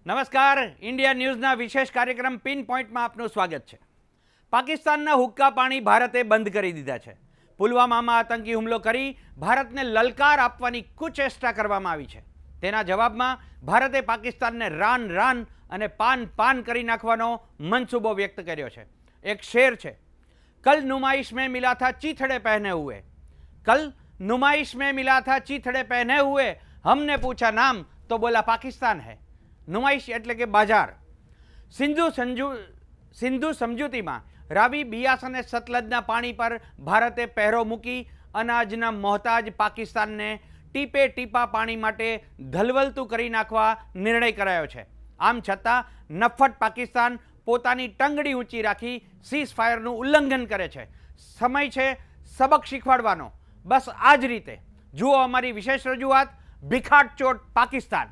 નમસ્કાર, ઇન્ડિયા ન્યૂઝના વિશેષ કાર્યક્રમ પિન પોઈન્ટમાં આપનું સ્વાગત છે। પાકિસ્તાનના હુક્કા પાણી ભારતે બંધ કરી દીધા છે। પુલવામામાં આતંકી હુમલો કરી ભારતને લલકાર આપવાની કુચેષ્ટા કરવામાં આવી છે। તેના જવાબમાં ભારતે પાકિસ્તાનને રાન રાન અને પાન પાન કરી નાખવાનો મનસૂબો વ્યક્ત કર્યો છે। એક શેર છે, કલ नुमाइश में मिला था चीथड़े पहने हुए, कल नुमाइश में मिला था चीथड़े पहने हुए, हमने पूछा नाम तो बोला पाकिस्तान है। नुमाइश एटले के बाजार। सिंधु समझूतीमां रावी, बियास અને સતલજના પાણી પર ભારતે પહેરો મૂકી અનાજના મોહતાજ પાકિસ્તાનને ટીપે ટીપા પાણી માટે ધલવલતું કરી નાખવા નિર્ણય કરાયો છે। આમ છતાં નફ્ફટ પાકિસ્તાન પોતાની ટંગડી ઊંચી રાખી સીઝ ફાયરનું ઉલ્લંઘન કરે છે। સમય છે સબક શીખવાડવાનો। બસ આ જ રીતે જુઓ અમારી વિશેષ રજૂઆત ભીખાટચોટ પાકિસ્તાન।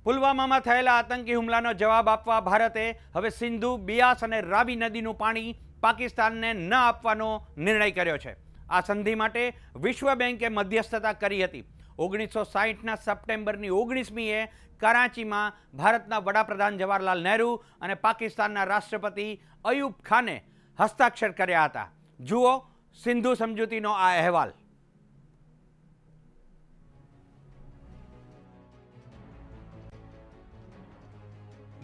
પુલવામામાં થયેલા આતંકી હુમલાનો જવાબ આપવા ભારતે હવે સિંધુ, બિયાસ અને રાવી નદીનું પાણી પાકિસ્તાનને ન આપવાનો નિર્ણય કર્યો છે। આ સંધિ માટે વિશ્વ બેંકે મધ્યસ્થતા કરી હતી। 1960ના સપ્ટેમ્બરની 19મીએ કરાંચીમાં ભારતના વડાપ્રધાન જવાહરલાલ નહેરુ અને પાકિસ્તાનના રાષ્ટ્રપતિ અયુબ ખાને હસ્તાક્ષર કર્યા હતા। જુઓ સિંધુ સમજૂતીનો આ અહેવાલ।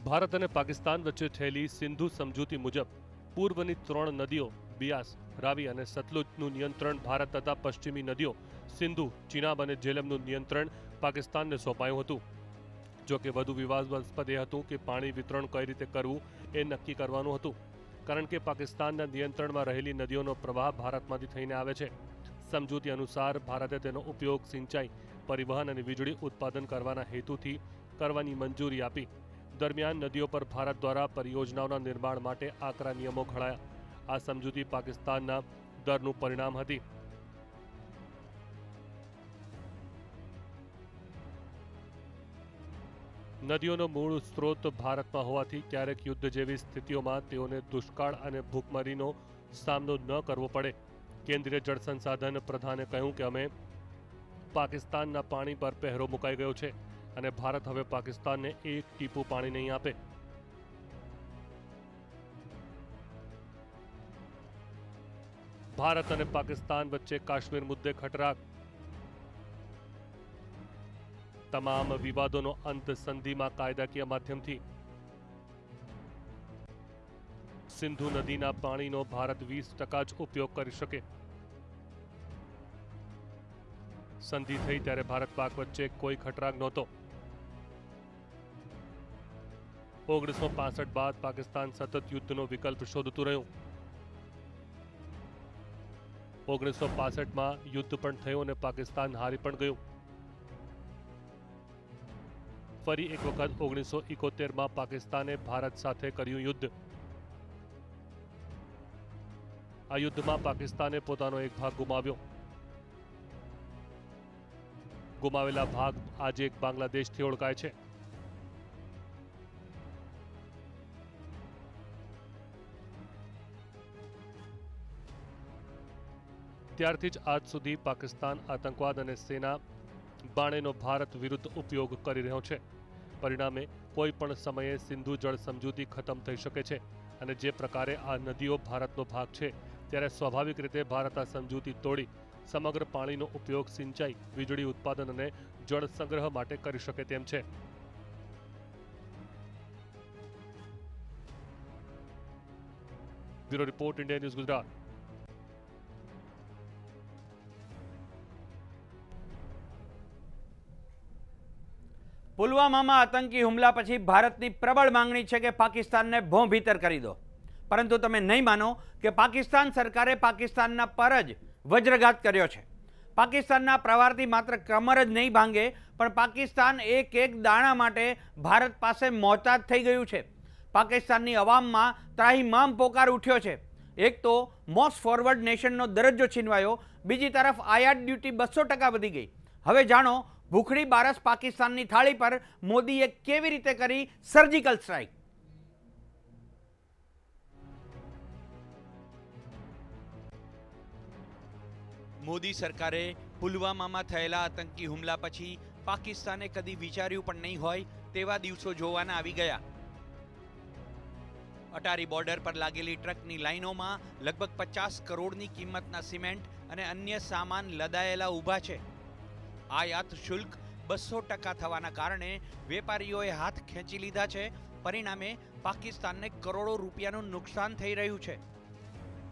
ભારત અને પાકિસ્તાન વચ્ચે થયેલી સિંધુ સમજૂતી મુજબ પૂર્વની 3 નદીઓ બિયાસ, રાવી અને સતલુજનું નિયંત્રણ ભારત તથા પશ્ચિમી નદીઓ સિંધુ, ચિનાબ અને જેલમનું નિયંત્રણ પાકિસ્તાનને સોંપાયું હતું। જો કે વધુ વિવાદાસ્પદ એ હતું કે પાણી વિતરણ કઈ રીતે કરવું એ નક્કી કરવાનું હતું, કારણ કે પાકિસ્તાનના નિયંત્રણમાં રહેલી નદીઓનો પ્રવાહ ભારતમાંથી થઈને આવે છે। સમજૂતી અનુસાર ભારતે તેનો ઉપયોગ સિંચાઈ, પરિવહન અને વીજળી ઉત્પાદન કરવાના હેતુથી કરવાની મંજૂરી આપી। દરમિયાન નદીઓ પર ભારત દ્વારા પરિયોજનાઓના નિર્માણ માટે આકરા નિયમો ઘડાયા। આ સમજૂતી પાકિસ્તાનના ડરનું પરિણામ હતી। નદીઓનો મૂળ સ્ત્રોત ભારતમાં હોવાથી ક્યારેક યુદ્ધ જેવી સ્થિતિઓમાં તેઓને દુષ્કાળ અને ભૂખમરીનો સામનો ન કરવો પડે। કેન્દ્રીય જળ સંસાધન પ્રધાને કહ્યું કે અમે પાકિસ્તાનના પાણી પર પહેરો મુકાઈ ગયો છે અને ભારત હવે પાકિસ્તાનને એક ટીપું પાણી નહીં આપે। ભારત અને પાકિસ્તાન વચ્ચે કાશ્મીર મુદ્દે ખટરાગ। તમામ વિવાદોનો અંત સંધિમાં કાયદાકીય માધ્યમથી। સિંધુ નદીના પાણીનો ભારત 20% જ ઉપયોગ કરી શકે। સંધિ થઈ ત્યારે ભારત પાક વચ્ચે કોઈ ખટરાગ નહોતો। 1965 બાદ પાકિસ્તાન સતત યુદ્ધનો વિકલ્પ શોધતું રહ્યું। 1965માં યુદ્ધ પણ થયું અને પાકિસ્તાન હારી પણ ગયું। ફરી એક વખત 1971માં પાકિસ્તાને ભારત સાથે કર્યું યુદ્ધ। આ યુદ્ધમાં પાકિસ્તાને પોતાનો એક ભાગ ગુમાવ્યો। ગુમાવેલા ભાગ આજે એક બાંગ્લાદેશથી ઓળખાય છે। ત્યારથી જ આજ સુધી પાકિસ્તાન આતંકવાદ અને સેના બાણેનો ભારત વિરુદ્ધ ઉપયોગ કરી રહ્યો છે। પરિણામે કોઈ પણ સમયે સિંધુ જળ સમજૂતી ખતમ થઈ શકે છે અને જે પ્રકારે આ નદીઓ ભારતનો ભાગ છે ત્યારે સ્વાભાવિક રીતે ભારત આ સમજૂતી તોડી સમગ્ર પાણીનો ઉપયોગ સિંચાઈ, વીજળી ઉત્પાદન અને જળ સંગ્રહ માટે કરી શકે તેમ છે। Bureau report, India news Gujarat. પુલવામામાં આતંકી હુમલા પછી ભારતની પ્રબળ માંગણી છે કે પાકિસ્તાનને ભોં ભીતર કરી દો, પરંતુ તમે નહીં માનો કે પાકિસ્તાન સરકારે પાકિસ્તાનના પર જ વજ્રઘાત કર્યો છે। પાકિસ્તાનના પ્રવારથી માત્ર કમર જ નહીં ભાંગે, પણ પાકિસ્તાન એક એક દાણા માટે ભારત પાસે મોહતાજ થઈ ગયું છે। પાકિસ્તાનની અવામમાં ત્રાહિમામ પોકાર ઉઠ્યો છે। એક તો મોસ્ટ ફોરવર્ડ નેશનનો દરજ્જો છીનવાયો, બીજી તરફ આયાત ડ્યુટી 200% વધી ગઈ। હવે જાણો ભૂખડી બારસ પાકિસ્તાનની થાળી પર મોદીએ કેવી રીતે કરી સર્જિકલ સ્ટ્રાઇક? મોદી સરકારે પુલવામામાં થયેલા આતંકી હુમલા પછી પાકિસ્તાને કદી વિચાર્યું પણ નહીં હોય તેવા દિવસો જોવાના આવી ગયા. અટારી બોર્ડર પર લાગેલી ટ્રકની લાઈનોમાં લગભગ 50 કરોડની કિંમતના સિમેન્ટ અને અન્ય સામાન લદાયેલા ઊભા છે. આયાત શુલ્ક 200% થવાના કારણે વેપારીઓએ હાથ ખેંચી લીધા છે. પરિણામે પાકિસ્તાનને કરોડો રૂપિયાનું નુકસાન થઈ રહ્યું છે.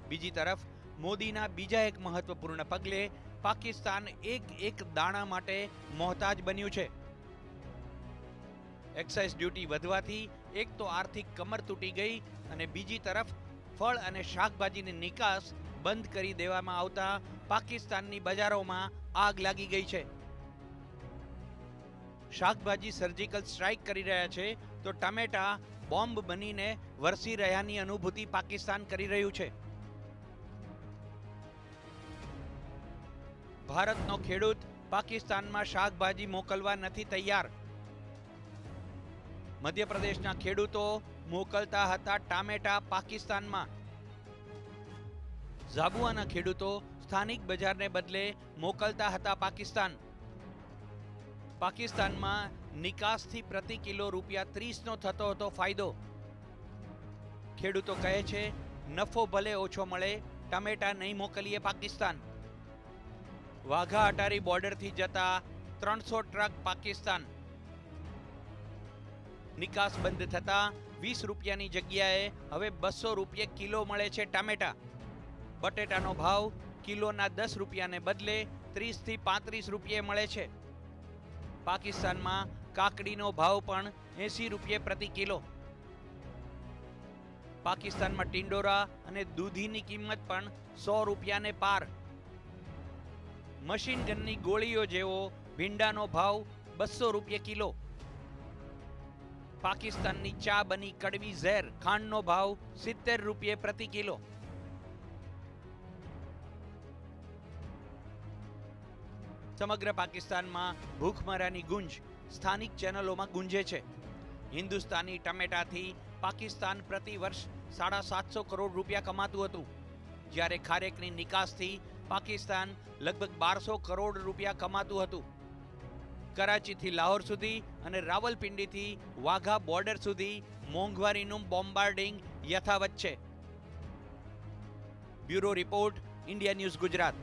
બીજી તરફ મોદીના બીજા એક મહત્વપૂર્ણ પગલે પાકિસ્તાન એક દાણા માટે મોહતાજ બન્યું છે. એક્સાઇઝ ડ્યુટી વધવાથી એક તો આર્થિક કમર તૂટી ગઈ અને બીજી તરફ ફળ અને શાકભાજીની નિકાસ બંધ કરી દેવામાં આવતા પાકિસ્તાનની બજારોમાં આગ લાગી ગઈ છે. શાકભાજી સર્જિકલ સ્ટ્રાઇક કરી રહ્યા છે તો ટમેટા બોમ્બ બનીને વરસી રહ્યાની અનુભૂતિ પાકિસ્તાન કરી રહ્યું છે. ભારતનો ખેડૂત પાકિસ્તાનમાં શાકભાજી મોકલવા નથી તૈયાર. મધ્યપ્રદેશના ખેડૂતો મોકલતા હતા ટામેટા પાકિસ્તાનમાં. ઝાબુઆના ખેડૂતો સ્થાનિક બજારને બદલે મોકલતા હતા પાકિસ્તાન. પાકિસ્તાનમાં નિકાસથી પ્રતિ કિલો ₹30નો થતો હતો ફાયદો. ખેડૂતો કહે છે નફો ભલે ઓછો મળે, ટામેટા નહીં મોકલીએ પાકિસ્તાન. વાઘા અટારી બોર્ડરથી જતા 300 ટ્રક પાકિસ્તાન. નિકાસ બંધ થતા ₹20ની જગ્યાએ હવે ₹200 કિલો મળે છે ટામેટા. બટેટાનો ભાવ કિલોના ₹10ને બદલે 30 થી 35 રૂપિયે મળે છે. પાકિસ્તાનમાં કાકડીનો ભાવ પણ ₹80 પ્રતિ કિલો. પાકિસ્તાનમાં ટિંડોરા અને દૂધીની કિંમત પણ ₹100ને પાર. મશીન ગનની ગોળીઓ જેવો ભીંડાનો ભાવ ₹200 કિલો. પાકિસ્તાનની ચા બની કડવી ઝેર, ખાંડનો ભાવ ₹70 પ્રતિ કિલો. સમગ્ર પાકિસ્તાનમાં ભૂખમરાની ગુંજ સ્થાનિક ચેનલોમાં ગુંજે છે. હિન્દુસ્તાની ટમેટાથી પાકિસ્તાન પ્રતિ વર્ષ ₹750 કરોડ કમાતું હતું, જ્યારે ખારેકની નિકાસથી પાકિસ્તાન લગભગ ₹1200 કરોડ કમાતું હતું. કરાચીથી લાહોર સુધી અને રાવલપિંડીથી વાઘા બોર્ડર સુધી મોંઘવારીનું બોમ્બાર્ડિંગ યથાવત છે. Bureau report, India news Gujarat.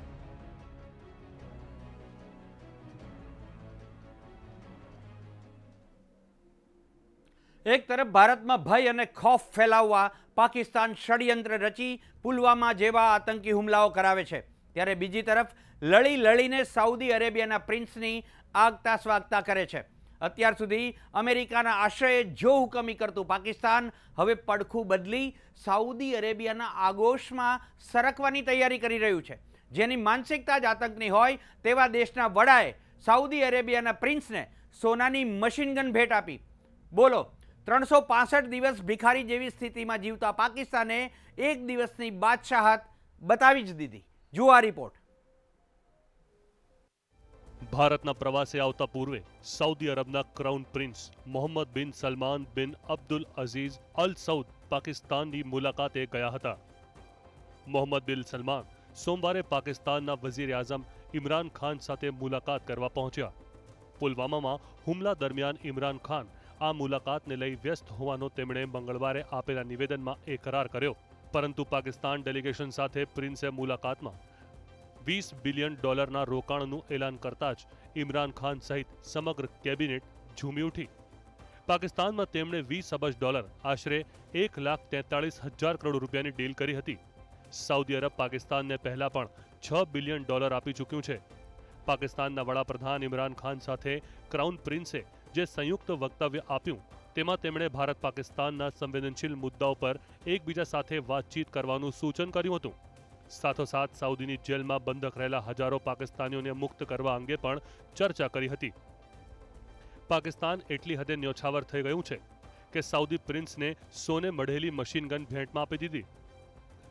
એક તરફ ભારતમાં ભય અને ખૌફ ફેલાવવા પાકિસ્તાન ષડયંત્ર રચી પુલવામા જેવા આતંકી હુમલાઓ કરાવે છે, ત્યારે બીજી તરફ લડીને સાઉદી અરેબિયાના પ્રિન્સની આગતા સ્વાગતા કરે છે. અત્યાર સુધી અમેરિકાના આશ્રયે જો હુકમી કરતું પાકિસ્તાન હવે પડખું બદલી સાઉદી અરેબિયાના આગોશમાં સરકવાની તૈયારી કરી રહ્યું છે. જેની માનસિકતા જ આતંકની હોય તેવા દેશના વડાએ સાઉદી અરેબિયાના પ્રિન્સને સોનાની મશીનગન ભેટ આપી. બોલો, 365 દિવસ ભિખારી જેવી સ્થિતિમાં જીવતા પાકિસ્તાને એક દિવસની બાદશાહત બતાવી જ દીધી. જુઓ આ રિપોર્ટ. ભારતના પ્રવાસે આવતા પૂર્વે સાઉદી અરબના ક્રાઉન પ્રિન્સ મોહમ્મદ બિન સલમાન બિન અબ્દુલ અઝીઝ અલ સઉદ પાકિસ્તાનની મુલાકાતે ગયા હતા. મોહમ્મદ બિન સલમાન સોમવારે પાકિસ્તાનના વઝીર આઝમ ઇમરાન ખાન સાથે મુલાકાત કરવા પહોંચ્યા. પુલવામામાં હુમલા દરમિયાન ઇમરાન ખાન આ મુલાકાતને લઈ વ્યસ્ત હોવાનો તેમણે મંગળવારે આપેલા નિવેદનમાં એકરાર કર્યો. પરંતુ પાકિસ્તાન ડેલિગેશન સાથે પ્રિન્સે મુલાકાતમાં $20 બિલિયન રોકાણનું એલાન કરતા જ ઇમરાન ખાન સહિત સમગ્ર કેબિનેટ ઝૂમી ઉઠી. પાકિસ્તાનમાં તેમણે $20 અબજ આશરે $1,43,000 કરોડ રૂપિયાની ડીલ કરી હતી. સાઉદી અરબ પાકિસ્તાનને પહેલા પણ $6 બિલિયન આપી ચૂક્યું છે. પાકિસ્તાનના વડાપ્રધાન ઇમરાન ખાન સાથે ક્રાઉન પ્રિન્સે જે સંયુક્ત વક્તવ્ય આપ્યું તેમાં તેમણે ભારત પાકિસ્તાનના સંવેદનશીલ મુદ્દાઓ પર એકબીજા સાથે વાતચીત કરવાનું સૂચન કર્યું હતું. સાથોસાથ સાઉદીની જેલમાં બંધક રહેલા હજારો પાકિસ્તાનીઓને મુક્ત કરવા અંગે પણ ચર્ચા કરી હતી. પાકિસ્તાન એટલી હદે ન્યોછાવર થઈ ગયું છે કે સાઉદી પ્રિન્સને સોને મઢેલી મશીનગન ભેટમાં આપી દીધી.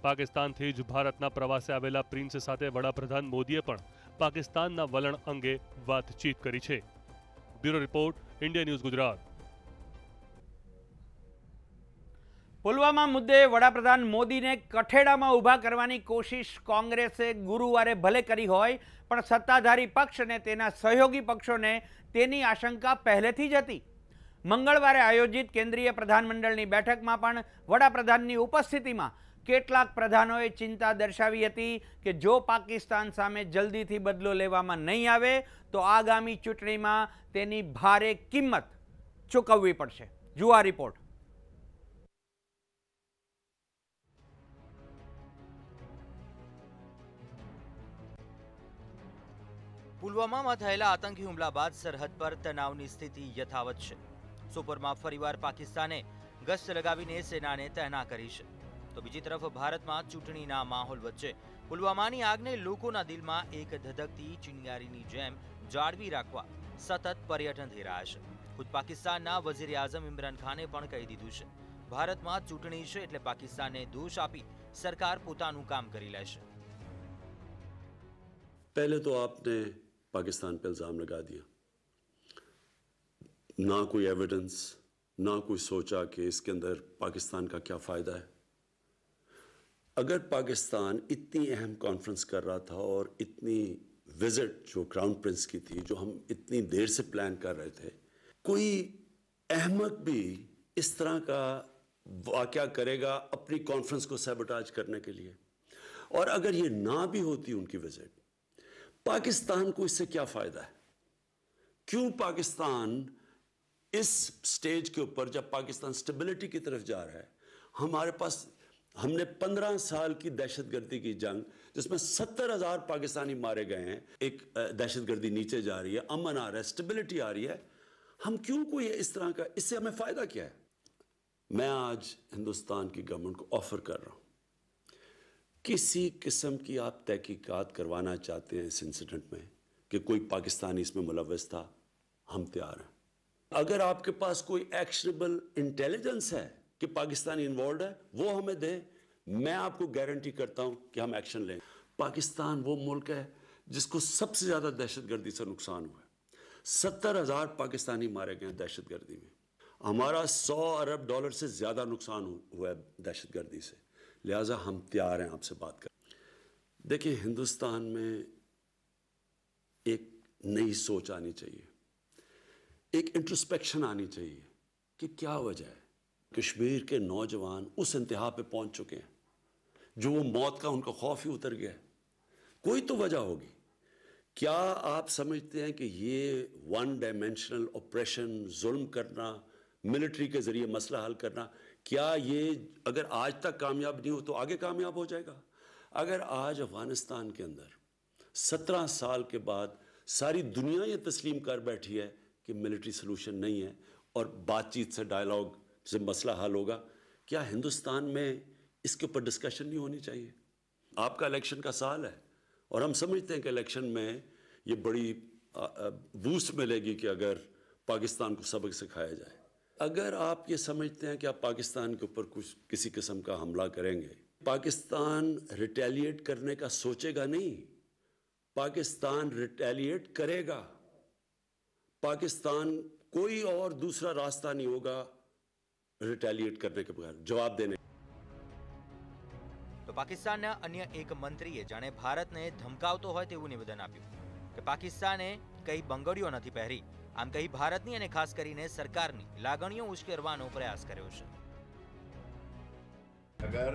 પાકિસ્તાનથી જ ભારતના પ્રવાસે આવેલા પ્રિન્સ સાથે વડાપ્રધાન મોદીએ પણ પાકિસ્તાનના વલણ અંગે વાતચીત કરી છે. Bureau report, India news Gujarat. Pulwama મુદ્દે વડાપ્રધાન મોદીને કઠેડામાં ઊભા કરવાની કોશિશ કોંગ્રેસે ગુરુવારે ભલે કરી હોય, પણ સત્તાધારી પક્ષ અને તેના સહયોગી પક્ષોને તેની આશંકા પહેલેથી જ હતી. મંગળવારે આયોજિત કેન્દ્રીય પ્રધાનમંડળની બેઠકમાં પણ વડાપ્રધાનની ઉપસ્થિતિમાં કેટલાક પ્રધાનોએ ચિંતા દર્શાવી હતી કે જો પાકિસ્તાન સામે જલ્દીથી બદલો લેવામાં નહીં આવે તો આગામી ચૂંટણીમાં તેની ભારે કિંમત ચૂકવવી પડશે. જુઓ આ રિપોર્ટ. પુલવામામાં થયેલા આતંકી હુમલા બાદ સરહદ પર તણાવની સ્થિતિ યથાવત છે. સોપરમાં ફરીવાર પાકિસ્તાને ગસ્ત લગાવીને સેનાને તહેનાત કરી છે. તો બીજી તરફ ભારતમાં ચૂંટણીના માહોલ વચ્ચે પુલવામાની આગને લોકોના દિલમાં એક ધધકતી ચિંગારીની જેમ જાળવી રાખવા સતત પર્યટન થઈ રહ્યા છે. ખુદ પાકિસ્તાનના વઝીર આઝમ ઇમરાન ખાને પણ કહી દીધું છે, ભારતમાં ચૂંટણી છે એટલે પાકિસ્તાનને દોષ આપી સરકાર પોતાનું કામ કરી લેશે. पहले तो आपने पाकिस्तान पे इल्ज़ाम लगा दिया, ना कोई एविडेंस, ना कोई सोचा कि इसके अंदर पाकिस्तान का क्या फ़ायदा है. अगर पाकिस्तान इतनी अहम कॉन्फ्रेंस कर रहा था और इतनी विजिट जो क्राउन प्रिंस की थी, जो हम इतनी देर से प्लान कर रहे थे, कोई अहमक भी इस तरह का वाक़या करेगा अपनी कॉन्फ्रेंस को सैबोटाज करने के लिए. और अगर ये ना भी होती उनकी विजिट, पाकिस्तान को इससे क्या फ़ायदा है? क्यों पाकिस्तान इस स्टेज के ऊपर, जब पाकिस्तान स्टेबिलिटी की तरफ जा रहा है, हमारे पास हमने 15 साल की दहशतगर्दी की जंग जिसमें 70,000 पाकिस्तानी मारे गए हैं, एक दहशतगर्दी नीचे जा रही है, अमन आ रहा है, स्टेबिलिटी आ रही है, हम क्यों कोई इस तरह का, इससे हमें फ़ायदा क्या है? मैं आज हिंदुस्तान की गवर्नमेंट को ऑफर कर रहा हूँ, किसी किस्म की आप तहकीकात करवाना चाहते हैं इस इंसिडेंट में कि कोई पाकिस्तानी इसमें मुलव्वस था, हम तैयार हैं. अगर आपके पास कोई एक्शनेबल इंटेलिजेंस है कि पाकिस्तानी इन्वॉल्व है, वो हमें दे, मैं आपको गारंटी करता हूं कि हम एक्शन लेंगे. पाकिस्तान वो मुल्क है जिसको सबसे ज़्यादा दहशतगर्दी से नुकसान हुआ है. 70,000 पाकिस्तानी मारे गए हैं दहशतगर्दी में. हमारा $100 अरब से ज़्यादा नुकसान हुआ है दहशतगर्दी से. लिहाजा हम तैयार हैं आपसे बात कर. देखिए, हिंदुस्तान में एक नई सोच आनी चाहिए, एक इंट्रोस्पेक्शन आनी चाहिए कि क्या वजह है कश्मीर के नौजवान उस इंतहा पे पहुंच चुके हैं जो वो मौत का उनका खौफ ही उतर गया है. कोई तो वजह होगी. क्या आप समझते हैं कि ये वन डायमेंशनल ऑपरेशन, जुल्म करना, मिलिट्री के जरिए मसला हल करना, क्या ये अगर आज तक कामयाब नहीं हो तो आगे कामयाब हो जाएगा? अगर आज अफगानिस्तान के अंदर 17 साल के बाद सारी दुनिया ये तस्लीम कर बैठी है कि मिलिट्री सोल्यूशन नहीं है और बातचीत से, डायलॉग से मसला हल होगा, क्या हिंदुस्तान में इसके ऊपर डिस्कशन नहीं होनी चाहिए? आपका इलेक्शन का साल है और हम समझते हैं कि इलेक्शन में ये बड़ी बूस्ट मिलेगी कि अगर पाकिस्तान को सबक सिखाया जाए. अगर आप ये समझते हैं कि आप पाकिस्तान के ऊपर कुछ किसी किस्म का हमला करेंगे, पाकिस्तान रिटेलिएट करने का सोचेगा नहीं, पाकिस्तान रिटेलिएट करेगा. पाकिस्तान कोई और दूसरा रास्ता नहीं होगा रिटेलिएट करने के बगैर, जवाब देने. તો પાકિસ્તાનના અન્ય એક મંત્રીએ જાણે ભારતને ધમકાવતો હોય તેવું નિવેદન આપ્યું કે પાકિસ્તાને કઈ બંગડીઓ નથી પહેરી, આમ કહી ભારતની અને ખાસ કરીને સરકારની લાગણીઓ ઉશ્કેરવાનો પ્રયાસ કર્યો છે. अगर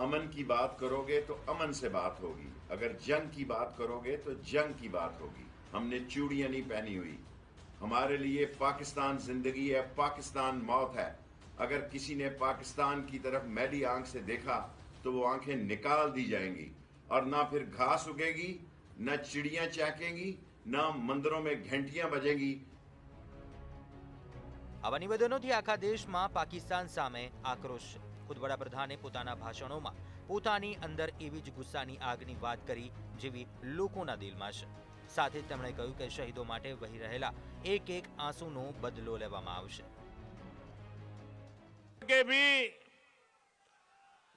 अमन की बात करोगे तो अमन से बात होगी, अगर जंग की बात करोगे तो जंग की बात होगी. हमने चूड़ियां नहीं पहनी हुई. हमारे लिए पाकिस्तान जिंदगी है, पाकिस्तान मौत है. अगर किसी ने पाकिस्तान की तरफ मैली आंख से देखा तो वो आंखें निकाल दी जाएंगी और ना फिर घास उगेगी, ना चिड़ियां चहकेंगी, ना मंदिरों में घंटियां बजेंगी. આવા નિવેદનોથી આખા દેશમાં પાકિસ્તાન સામે આક્રોશ છે. ખુદ વડાપ્રધાને પોતાના ભાષણોમાં પોતાની અંદર એવી જ ગુસ્સાની આગની વાત કરી જેવી લોકોના દિલમાં છે. સાથે જ તેમણે કહ્યું કે શહીદો માટે વહી રહેલા એક એક આંસુનો બદલો લેવામાં આવશે. के भी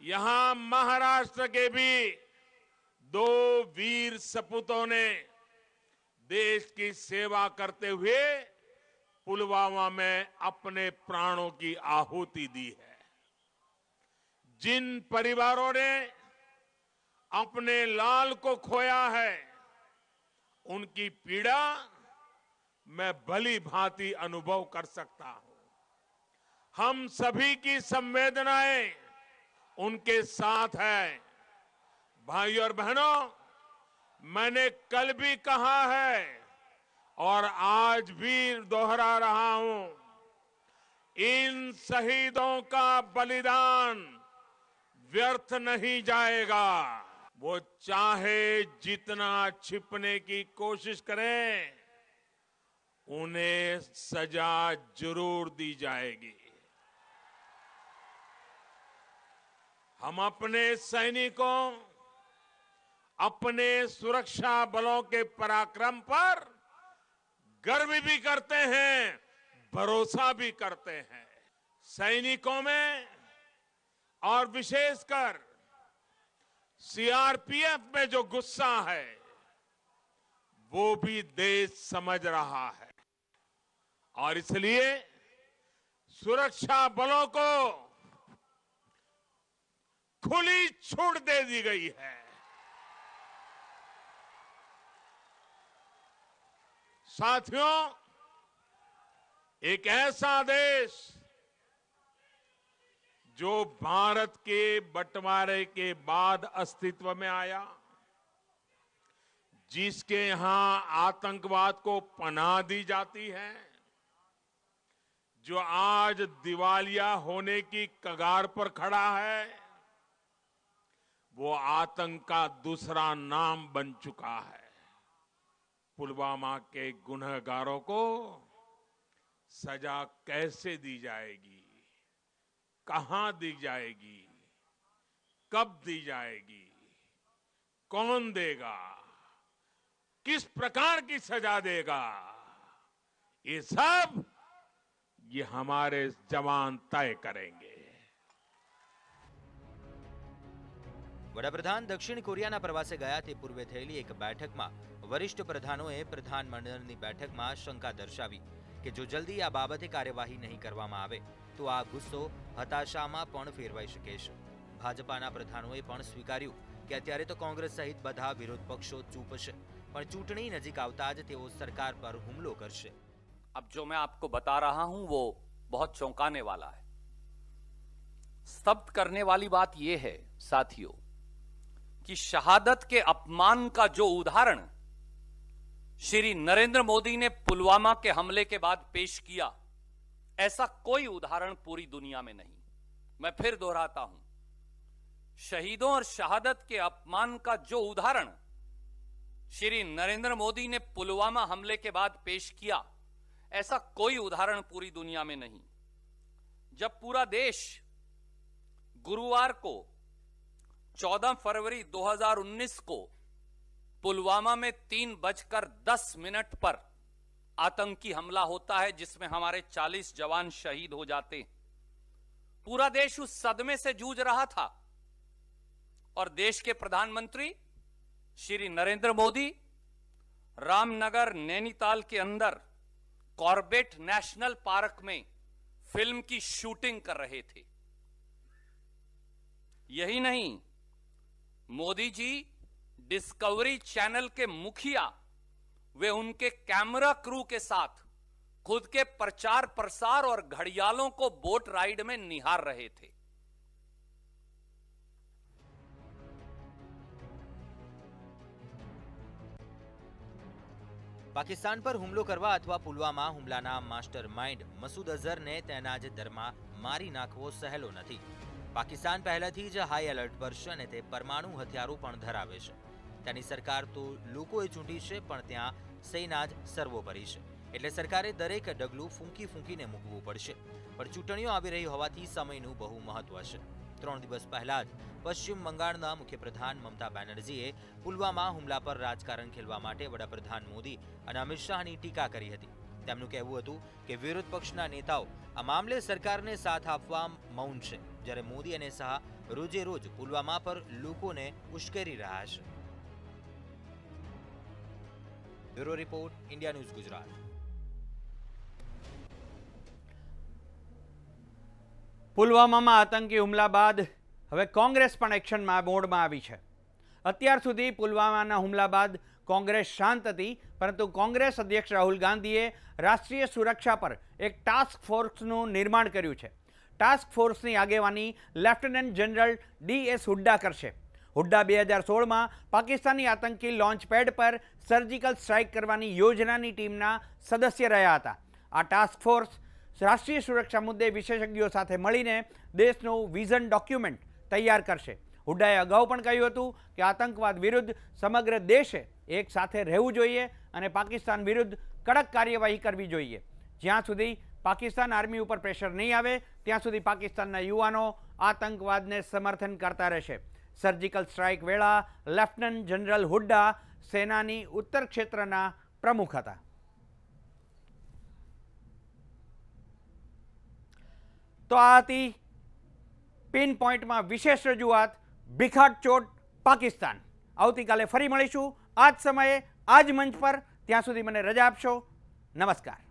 यहां महाराष्ट्र के भी दो वीर सपूतों ने देश की सेवा करते हुए पुलवामा में अपने प्राणों की आहुति दी है। जिन परिवारों ने अपने लाल को खोया है, उनकी पीड़ा मैं भली भांति अनुभव कर सकता हूं। हम सभी की संवेदनाएं उनके साथ है। भाइयों और बहनों, मैंने कल भी कहा है और आज भी दोहरा रहा हूं, इन शहीदों का बलिदान व्यर्थ नहीं जाएगा। वो चाहे जितना छिपने की कोशिश करें, उन्हें सजा जरूर दी जाएगी। हम अपने सैनिकों, अपने सुरक्षा बलों के पराक्रम पर गर्व भी करते हैं, भरोसा भी करते हैं। सैनिकों में और विशेषकर सीआरपीएफ में जो गुस्सा है, वो भी देश समझ रहा है और इसलिए सुरक्षा बलों को खुली छूट दे दी गई है। साथियों, एक ऐसा देश जो भारत के बंटवारे के बाद अस्तित्व में आया, जिसके यहां आतंकवाद को पनाह दी जाती है, जो आज दिवालिया होने की कगार पर खड़ा है, वो आतंक का दूसरा नाम बन चुका है। पुलवामा के गुनहगारों को सजा कैसे दी जाएगी, कहां दी जाएगी, कब दी जाएगी, कौन देगा, किस प्रकार की सजा देगा, ये सब ये हमारे जवान तय करेंगे। વડાપ્રધાન દક્ષિણ કોરિયાના પ્રવાસે ગયા તે પૂર્વે થયેલી એક બેઠકમાં વરિષ્ઠ પ્રધાનોએ પ્રધાનમંડળની બેઠકમાં શંકા દર્શાવી કે જો જલ્દી આ બાબતે કાર્યવાહી નહીં કરવામાં આવે તો આ ગુસ્સો હતાશામાં પણ ફેરવાઈ શકે છે। ભાજપાના પ્રધાનોએ પણ સ્વીકાર્યું કે અત્યારે તો કોંગ્રેસ સહિત બધા વિરોધ પક્ષો ચૂપ છે, પણ ચૂંટણી નજીક આવતા જ તેઓ સરકાર પર હુમલો કરશે। अब जो मैं आपको बता रहा हूं वो बहुत चौंकाने वाला है। स्तब्ध करने वाली बात यह है साथियों कि शहादत के अपमान का जो उदाहरण श्री नरेंद्र मोदी ने पुलवामा के हमले के बाद पेश किया, ऐसा कोई उदाहरण पूरी दुनिया में नहीं। मैं फिर दोहराता हूं, शहीदों और शहादत के अपमान का जो उदाहरण श्री नरेंद्र मोदी ने पुलवामा हमले के बाद पेश किया, ऐसा कोई उदाहरण पूरी दुनिया में नहीं। जब पूरा देश गुरुवार को 14 फरवरी 2019 को पुलवामा में 3:10 पर आतंकी हमला होता है जिसमें हमारे 40 जवान शहीद हो जाते हैं, पूरा देश उस सदमे से जूझ रहा था और देश के प्रधानमंत्री श्री नरेंद्र मोदी रामनगर नैनीताल के अंदर कॉर्बेट नेशनल पार्क में फिल्म की शूटिंग कर रहे थे। यही नहीं, मोदी जी डिस्कवरी चैनल के मुखिया वे उनके कैमरा क्रू के साथ खुद के प्रचार प्रसार और घड़ियालों को बोट राइड में निहार रहे थे। પાકિસ્તાન પર હુમલો કરવા અથવા પુલવામા હુમલાના માસ્ટર માઇન્ડ મસૂદ અઝહરને તેના જ દરમાં મારી નાખવો સહેલો નથી। પાકિસ્તાન પહેલાથી જ હાઈ એલર્ટ પર છે અને તે પરમાણુ હથિયારો પણ ધરાવે છે। તેની સરકાર તો લોકોએ ચૂંટી છે, પણ ત્યાં સેના જ સર્વોપરી છે, એટલે સરકારે દરેક ડગલું ફૂંકી ફૂંકીને મૂકવું પડશે। પણ ચૂંટણીઓ આવી રહી હોવાથી સમયનું બહુ મહત્વ છે। 3 દિવસ પહેલા જ પશ્ચિમ બંગાળના મુખ્યપ્રધાન મમતા બેનર્જીએ પુલવામા હુમલા પર રાજકારણ ખેલવા માટે વડાપ્રધાન મોદી અને અમિત શાહની ટીકા કરી હતી। તેમનું કહેવું હતું કે વિરોધ પક્ષના નેતાઓ આ મામલે સરકારને સાથ આપવા મૌન છે, જ્યારે મોદી અને શાહ રોજે રોજ પુલવામા પર લોકોને ઉશ્કેરી રહ્યા છે। Bureau report, India news Gujarat. પુલવામામાં આતંકી હુમલા બાદ હવે કોંગ્રેસ પણ એક્શનમાં મોડમાં આવી છે. અત્યાર સુધી પુલવામાના હુમલા બાદ કોંગ્રેસ શાંત હતી, પરંતુ કોંગ્રેસ અધ્યક્ષ રાહુલ ગાંધીએ રાષ્ટ્રીય સુરક્ષા પર એક ટાસ્ક ફોર્સનું નિર્માણ કર્યું છે. ટાસ્ક ફોર્સની આગેવાની લેફ્ટનન્ટ જનરલ DS હુડ્ડા કરશે. હુડ્ડા 2016માં પાકિસ્તાની આતંકી લોન્ચ પેડ પર સર્જિકલ સ્ટ્રાઇક કરવાની યોજનાની ટીમના સદસ્ય રહ્યા હતા. આ ટાસ્ક ફોર્સ રાષ્ટ્રીય સુરક્ષા મુદ્દે વિશેષજ્ઞો સાથે મળીને દેશનું વિઝન ડોક્યુમેન્ટ તૈયાર કરશે. હુડ્ડાએ અગાઉ પણ કહ્યું હતું કે આતંકવાદ વિરુદ્ધ સમગ્ર દેશે એક સાથે રહેવું જોઈએ અને પાકિસ્તાન વિરુદ્ધ કડક કાર્યવાહી કરવી જોઈએ. જ્યાં સુધી પાકિસ્તાન આર્મી ઉપર પ્રેશર નહીં આવે ત્યાં સુધી પાકિસ્તાનના યુવાનો આતંકવાદને સમર્થન કરતા રહેશે. સર્જિકલ સ્ટ્રાઇક વેળા લેફ્ટનન્ટ જનરલ હુડ્ડા સેનાની ઉત્તર ક્ષેત્રના પ્રમુખ હતા. તો આ હતી પિન પોઈન્ટમાં વિશેષ રજૂઆત ભીખાટ ચોટ પાકિસ્તાન. આવતીકાલે ફરી મળીશું આ જ સમયે આ જ મંચ પર. ત્યાં સુધી મને રજા આપશો. નમસ્કાર.